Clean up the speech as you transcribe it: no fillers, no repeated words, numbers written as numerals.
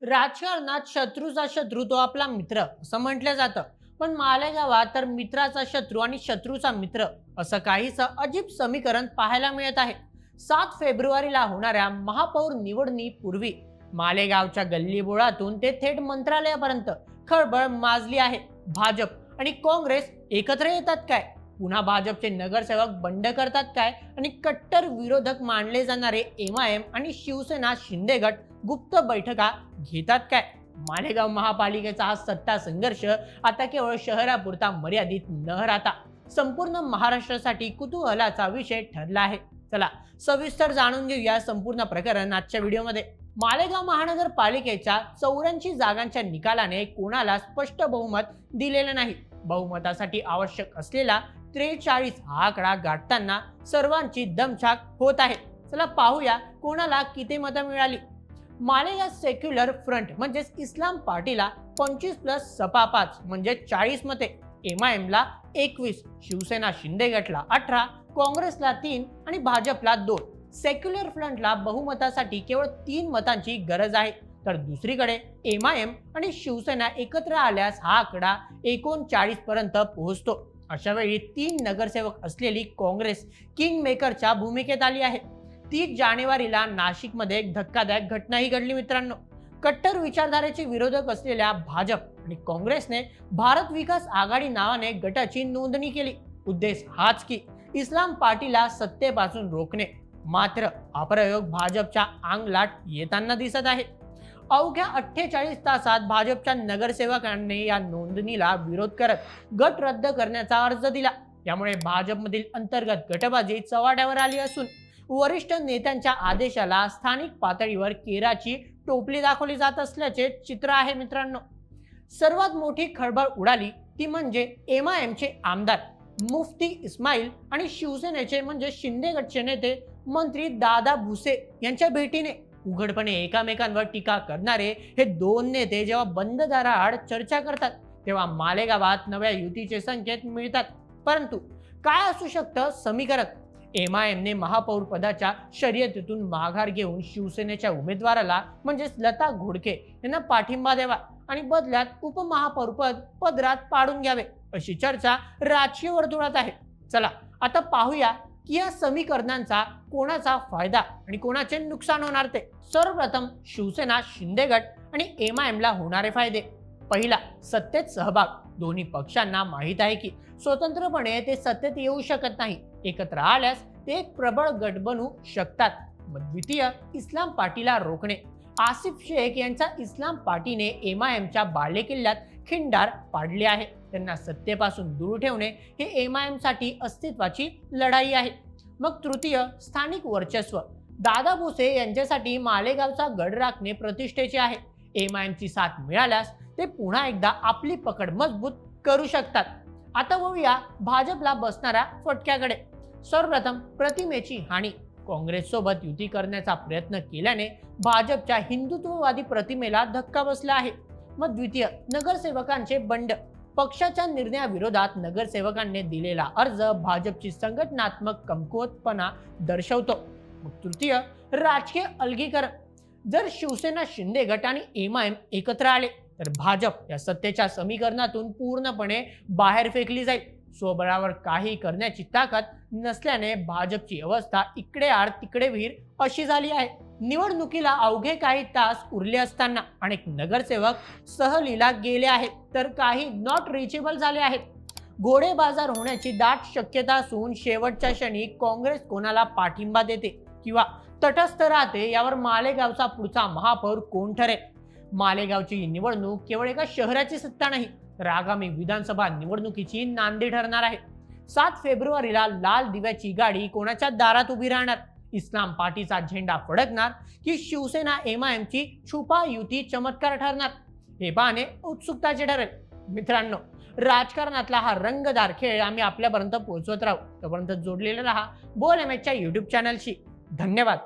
राजकारणात शत्रूचा शत्रू तो आपला मित्र असं म्हटलं जातं. पण मालेगावात तर मित्राचा शत्रू आणि शत्रूचा मित्र असं काहीच अजीब समीकरण पाहायला मिळत आहे. 7 फेब्रुवारीला होणाऱ्या महापौर निवडणुकीपूर्वी मालेगावच्या गल्लीबोळातून ते थेट मंत्रालयापर्यंत खळबळ माजली आहे. भाजप आणि काँग्रेस एकत्र येतात काय? पुन्हा भाजपचे नगरसेवक बंड करतात काय? आणि कट्टर विरोधक मानले जाणारे एमआयएम आणि शिवसेना शिंदे गट गुप्त बैठका घेतात काय? मालेगाव महापालिकेचा हा सत्ता संघर्ष आता केवळ शहरापुरता मर्यादित न राहता संपूर्ण महाराष्ट्रासाठी कुतूहलाचा विषय ठरला आहे. चला सविस्तर जाणून घेऊया संपूर्ण प्रकरण आजच्या व्हिडिओमध्ये. मालेगाव महानगरपालिकेच्या 84 जागांच्या निकालाने कोणाला स्पष्ट बहुमत दिलेलं नाही. बहुमतासाठी आवश्यक असलेला 43 हा आकडा गाठताना सर्वांची दमछाक होत आहे. चला पाहूया कोणाला किती मतं मिळाली. मालेगाव सेक्युलर फ्रंट म्हणजे इस्लाम पार्टीला 25 प्लस सपा 5 म्हणजे 40 मते, एमआयएम ला 21, शिवसेना शिंदे गटला 18, काँग्रेसला 3 आणि भाजपला 2. सेक्युलर फ्रंटला बहुमतासाठी केवळ 3 मतांची गरज आहे, तर दुसरीकडे एमआयएम आणि शिवसेना एकत्र आल्यास हा आकडा 39 पर्यंत पोहोचतो. अशा वेळी 3 नगरसेवक असलेली काँग्रेस किंग मेकरच्या भूमिकेत आली आहे. 30 जानेवारीला नाशिकमध्ये एक धक्कादायक घटनाही घडली मित्रांनो. कट्टर विचारधारेचे विरोधक असलेल्या भाजप आणि काँग्रेसने भारत विकास आघाडी नावाने गटाची नोंदणी केली. उद्देश हाच की इस्लाम पार्टीला सत्तेपासून रोखणे. मात्र हा प्रयोग भाजपच्या अंगलाट येताना दिसत आहे. अवघ्या 48 तासात भाजपच्या नगरसेवकांनी या नोंदणीला विरोध करत गट रद्द करण्याचा अर्ज दिला. यामुळे भाजपमधील अंतर्गत गटबाजी चव्हाट्यावर आली असून वरिष्ठ नेत्यांच्या आदेशाला स्थानिक पातळीवर केराची टोपली दाखवली जात असल्याचे चित्र आहे मित्रांनो. सर्वात मोठी खळबळ उडाली ती म्हणजे एमआयएमचे आमदार मुफ्ती इस्माईल आणि शिवसेनेचे म्हणजे शिंदे गटचे नेते मंत्री दादा भुसे यांच्या भेटीने. उघडपणे एकामेकांवर टीका करणारे हे दोन नेते जेव्हा बंद दाराआड चर्चा करतात तेव्हा मालेगावात नव्या युतीचे संकेत मिळतात. परंतु काय असू शकतं समीकरण? एमआयएमने महापौर पदाच्या शर्यतीतून माघार घेऊन शिवसेनेच्या उमेदवाराला म्हणजेच लता घोडके यांना पाठिंबा द्यावा आणि बदल्यात उपमहापौर पद पदरात पाडून घ्यावे अशी चर्चा राजकीय वर्तुळात आहे. चला आता पाहूया की या समीकरणांचा कोणाचा फायदा आणि कोणाचे नुकसान होणार ते. सर्वप्रथम शिवसेना शिंदे गट आणि एमआयएमला होणारे फायदे. पहिला, सत्तेत सहभाग. दोन्ही पक्षांना माहीत आहे की स्वतंत्रपणे ते सत्तेत येऊ शकत नाही. एकत्र आल्यास ते एक प्रबळ गट बनू शकतात. द्वितीय, इस्लाम पार्टीला रोखणे. आसिफ शेख यांचा इस्लाम पार्टीने एमआयएमच्या बालेकिल्ल्यात खिंडार पाडले आहे. त्यांना सत्तेपासून दूर ठेवणे हे एमआयएम साठी अस्तित्वाची लढाई आहे. मग तृतीय, स्थानिक वर्चस्व. दादा भुसे यांच्यासाठी मालेगावचा गड राखणे प्रतिष्ठेचे आहे. एमआयएमची साथ मिळाल्यास ते पुन्हा एकदा आपली पकड मजबूत करू शकतात. आता वळूया भाजपला बसणाऱ्या फटक्याकडे. सर्वप्रथम प्रतिमेची हानी. काँग्रेस सोबत युती करण्याचा प्रयत्न केल्याने भाजपच्या हिंदुत्ववादी प्रतिमेला धक्का बसला आहे. मग द्वितीय, नगरसेवकांचे बंड. पक्षाच्या निर्णयाविरोधात नगरसेवकांनी दिलेला अर्ज भाजपची संघटनात्मक कमकुवतपणा दर्शवतो. मग तृतीय, राजकीय अलगीकरण. जर शिवसेना शिंदे गट आणि एमआयएम एकत्र आले तर भाजप या सत्तेच्या समीकरणातून पूर्णपणे बाहेर फेकली जाईल. स्वबळावर काही करण्याची ताकद नसल्याने भाजपची अवस्था इकडे आड तिकडे विहीर अशी झाली आहे. निवडणुकीला अवघे काही तास उरले असताना अनेक नगरसेवक सहलीला गेले आहेत तर काही नॉट रिचेबल झाले आहेत. घोडे बाजार होण्याची दाट शक्यता असून शेवटच्या क्षणी काँग्रेस कोणाला पाठिंबा देते किंवा तटस्थ राहते यावर मालेगावचा पुढचा महापौर कोण ठरेल. मालेगावची ही निवडणूक केवळ एका शहराची सत्ता नाही तर आगामी विधानसभा निवडणुकीची नांदी ठरणार आहे. 7 फेब्रुवारीला लाल दिव्याची गाडी कोणाच्या दारात उभी राहणार? इस्लाम पार्टीचा झेंडा फडकणार की शिवसेना एमआयएमची छुपा युती चमत्कार ठरणार? हे पाहणे उत्सुकताचे ठरेल. मित्रांनो, राजकारणातला हा रंगदार खेळ आम्ही आपल्यापर्यंत पोहोचवत राहू. तोपर्यंत जोडलेले रहा बोल एमएचच्या YouTube चॅनलशी. धन्यवाद.